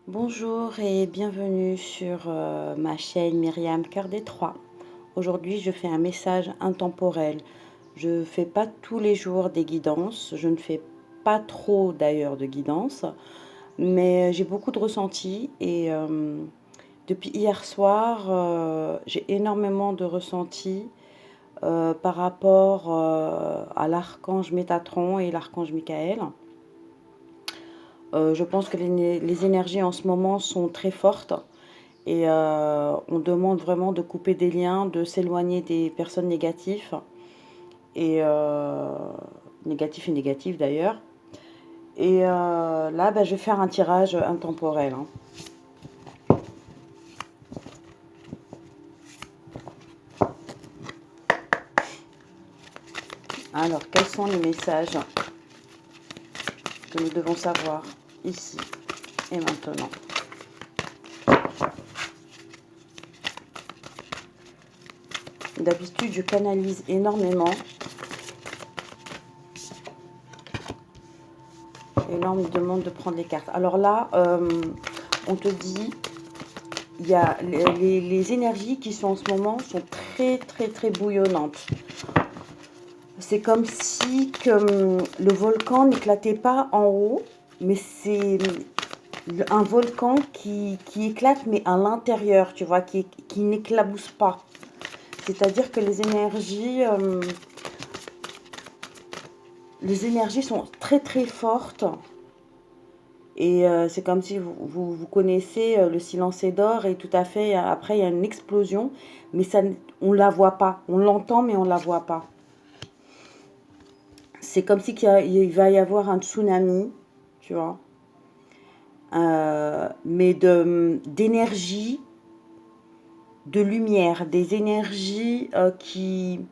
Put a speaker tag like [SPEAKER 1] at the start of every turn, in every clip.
[SPEAKER 1] Bonjour et bienvenue sur ma chaîne Myriam Cœur des Trois. Aujourd'hui, je fais un message intemporel. Je ne fais pas tous les jours des guidances, je ne fais pas trop d'ailleurs de guidances, mais j'ai beaucoup de ressentis et depuis hier soir, j'ai énormément de ressentis par rapport à l'archange Métatron et l'archange Michael. Je pense que les énergies en ce moment sont très fortes et on demande vraiment de couper des liens, de s'éloigner des personnes négatives et négatifs et négatives d'ailleurs. Et là, bah, je vais faire un tirage intemporel, hein. Alors, quels sont les messages que nous devons savoir ici et maintenant? D'habitude, je canalise énormément. Et là, on me demande de prendre les cartes. Alors là, on te dit, il y a les énergies qui sont en ce moment sont très bouillonnantes. C'est comme si le volcan n'éclatait pas en haut, mais c'est un volcan qui éclate, mais à l'intérieur, tu vois, qui n'éclabousse pas. C'est-à-dire que les énergies sont très fortes. Et c'est comme si vous connaissez le silence est d'or et tout à fait, après il y a une explosion, mais ça, on ne la voit pas. On l'entend, mais on ne la voit pas. C'est comme si il va y avoir un tsunami, tu vois, mais d'énergie, de lumière, des énergies qui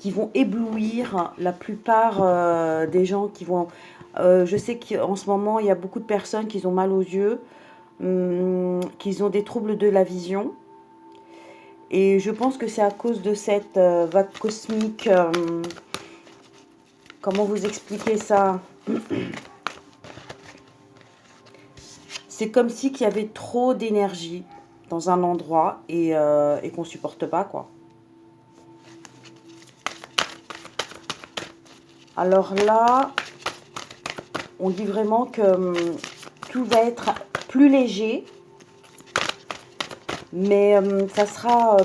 [SPEAKER 1] vont éblouir la plupart des gens qui vont... je sais qu'en ce moment, il y a beaucoup de personnes qui ont mal aux yeux, qui ont des troubles de la vision. Et je pense que c'est à cause de cette vague cosmique. Comment vous expliquer ça? C'est comme si qu'il y avait trop d'énergie dans un endroit et qu'on ne supporte pas, quoi. Alors là, on dit vraiment que tout va être plus léger, mais ça sera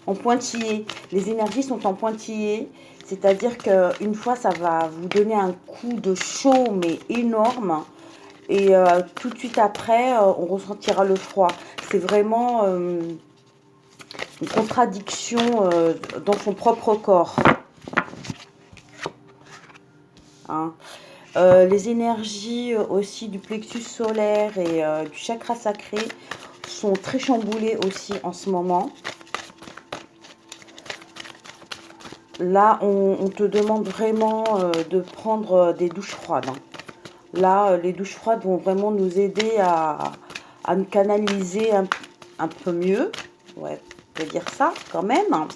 [SPEAKER 1] en pointillé. Les énergies sont en pointillé, c'est-à-dire qu'une fois, ça va vous donner un coup de chaud, mais énorme. Et tout de suite après, on ressentira le froid. C'est vraiment une contradiction dans son propre corps, hein. Les énergies aussi du plexus solaire et du chakra sacré sont très chamboulées aussi en ce moment. Là, on te demande vraiment de prendre des douches froides, hein. Là, les douches froides vont vraiment nous aider à nous canaliser un peu mieux. Ouais, on peut dire ça quand même.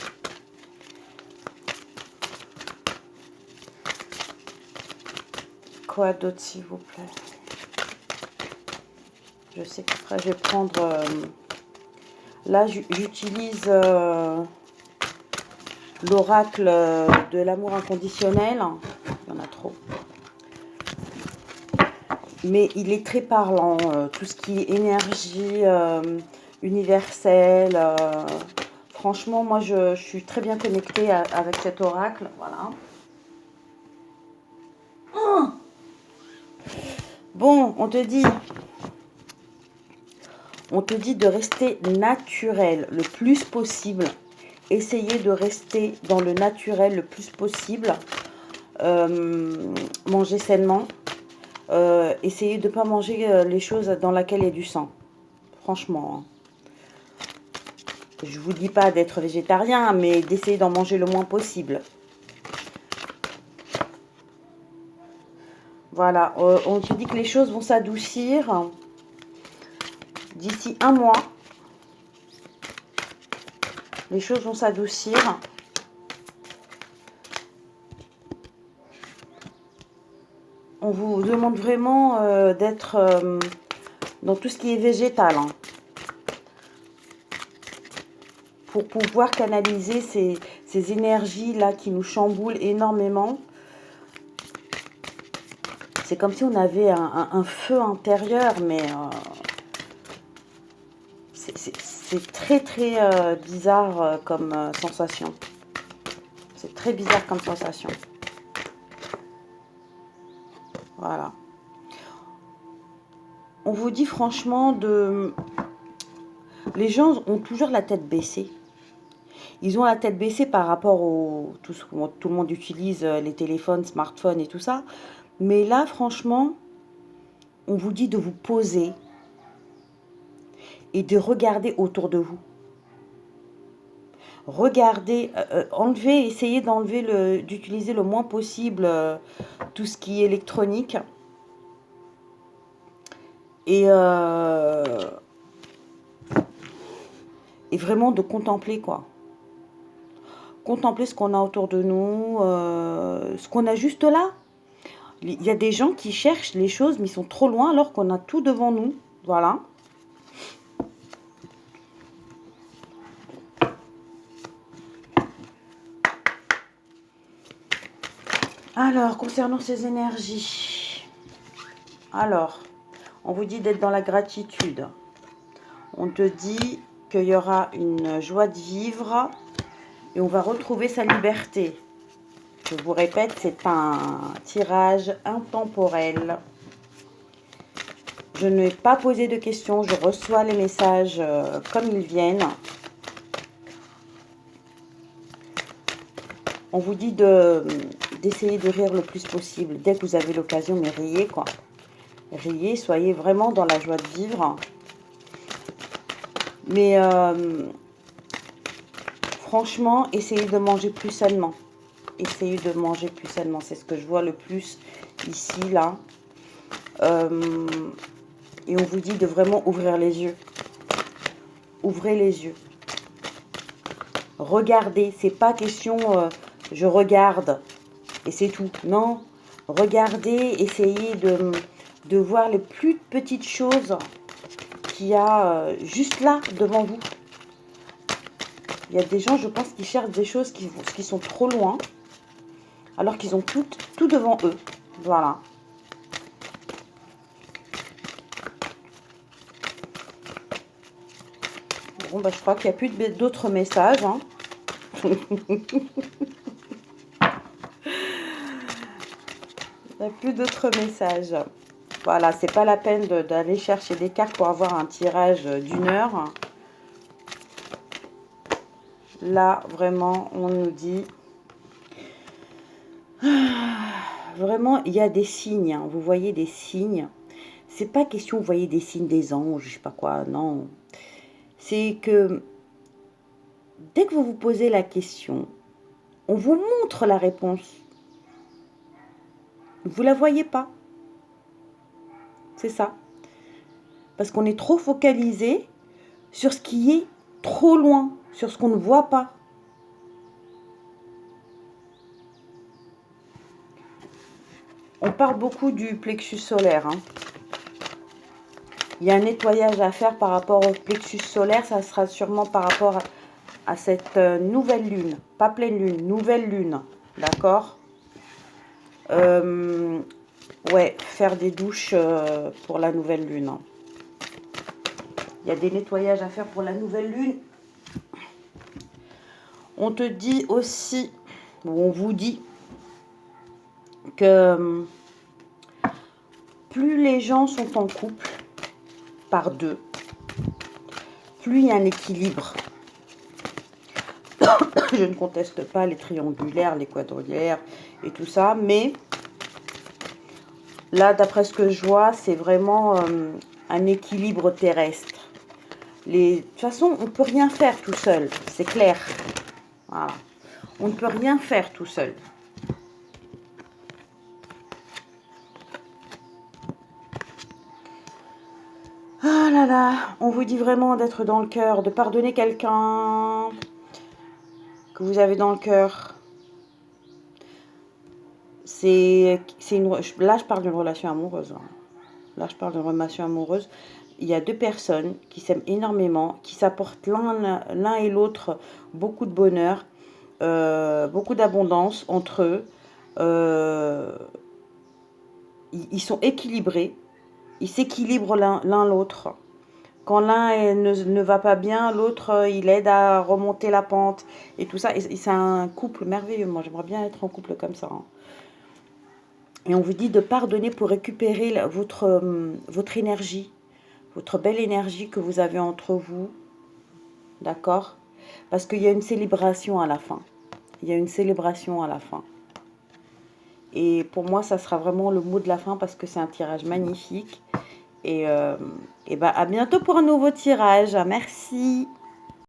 [SPEAKER 1] Quoi d'autre, s'il vous plaît? Je sais qu'après, je vais prendre... là, j'utilise l'oracle de l'amour inconditionnel. Il y en a trop. Mais il est très parlant. Tout ce qui est énergie universelle. Franchement, moi, je suis très bien connectée avec cet oracle. Voilà. Bon, on te dit de rester naturel le plus possible. Essayez de rester dans le naturel le plus possible. Manger sainement. Essayez de ne pas manger les choses dans lesquelles il y a du sang. Franchement, hein. Je ne vous dis pas d'être végétarien, mais d'essayer d'en manger le moins possible. Voilà, on te dit que les choses vont s'adoucir d'ici un mois. Les choses vont s'adoucir. On vous demande vraiment d'être dans tout ce qui est végétal, hein, pour pouvoir canaliser ces énergies-là qui nous chamboulent énormément. C'est comme si on avait un feu intérieur, mais c'est très très bizarre comme sensation. C'est très bizarre comme sensation. Voilà. On vous dit franchement les gens ont toujours la tête baissée. Ils ont la tête baissée par rapport tout le monde utilise les téléphones, smartphones et tout ça. Mais là, franchement, on vous dit de vous poser et de regarder autour de vous. Regardez, essayez d'utiliser le moins possible tout ce qui est électronique. Et vraiment de contempler, quoi. Contempler ce qu'on a autour de nous, ce qu'on a juste là. Il y a des gens qui cherchent les choses, mais ils sont trop loin alors qu'on a tout devant nous. Voilà. Alors, concernant ces énergies, alors, on vous dit d'être dans la gratitude. On te dit qu'il y aura une joie de vivre et on va retrouver sa liberté. Je vous répète, c'est un tirage intemporel. Je n'ai pas posé de questions, je reçois les messages comme ils viennent. On vous dit d'essayer de rire le plus possible. Dès que vous avez l'occasion, mais riez, quoi. Riez, soyez vraiment dans la joie de vivre. Mais franchement, essayez de manger plus sainement. Essayez de manger plus sainement. C'est ce que je vois le plus ici, là. Et on vous dit de vraiment ouvrir les yeux. Ouvrez les yeux. Regardez. C'est pas question je regarde et c'est tout. Non. Regardez, essayez de voir les plus petites choses qu'il y a juste là devant vous. Il y a des gens, je pense, qui cherchent des choses qui sont trop loin, alors qu'ils ont tout devant eux. Voilà. Bon, bah, je crois qu'il n'y a plus d'autres messages. Hein. Il n'y a plus d'autres messages. Voilà, c'est pas la peine d'aller chercher des cartes pour avoir un tirage d'1 heure. Là, vraiment, on nous dit... Vraiment, il y a des signes. Hein. Vous voyez des signes. C'est pas question, vous voyez des signes des anges, je sais pas quoi, non. C'est que dès que vous vous posez la question, on vous montre la réponse. Vous la voyez pas. C'est ça. Parce qu'on est trop focalisé sur ce qui est trop loin, sur ce qu'on ne voit pas. On parle beaucoup du plexus solaire. Hein. Il y a un nettoyage à faire par rapport au plexus solaire. Ça sera sûrement par rapport à cette nouvelle lune. Pas pleine lune, nouvelle lune. D'accord ? Ouais, faire des douches pour la nouvelle lune. Hein. Il y a des nettoyages à faire pour la nouvelle lune. On te dit aussi, ou on vous dit, que plus les gens sont en couple, par deux, plus il y a un équilibre. Je ne conteste pas les triangulaires, les quadrilatères et tout ça, mais là, d'après ce que je vois, c'est vraiment un équilibre terrestre. De toute façon, on ne peut rien faire tout seul, c'est clair. Voilà. On ne peut rien faire tout seul. Ah là là, on vous dit vraiment d'être dans le cœur, de pardonner quelqu'un que vous avez dans le cœur. Là, je parle d'une relation amoureuse. Hein. Là, je parle d'une relation amoureuse. il y a deux personnes qui s'aiment énormément, qui s'apportent l'un et l'autre beaucoup de bonheur, beaucoup d'abondance entre eux. Euh, ils sont équilibrés, ils s'équilibrent l'un l'autre. Quand l'un ne va pas bien, l'autre, il aide à remonter la pente et tout ça. Et c'est un couple merveilleux. Moi, j'aimerais bien être en couple comme ça, hein. Et on vous dit de pardonner pour récupérer votre énergie, votre belle énergie que vous avez entre vous, d'accord? Parce qu'il y a une célébration à la fin. Il y a une célébration à la fin. Et pour moi, ça sera vraiment le mot de la fin parce que c'est un tirage magnifique. Et, et bah, à bientôt pour un nouveau tirage. Merci.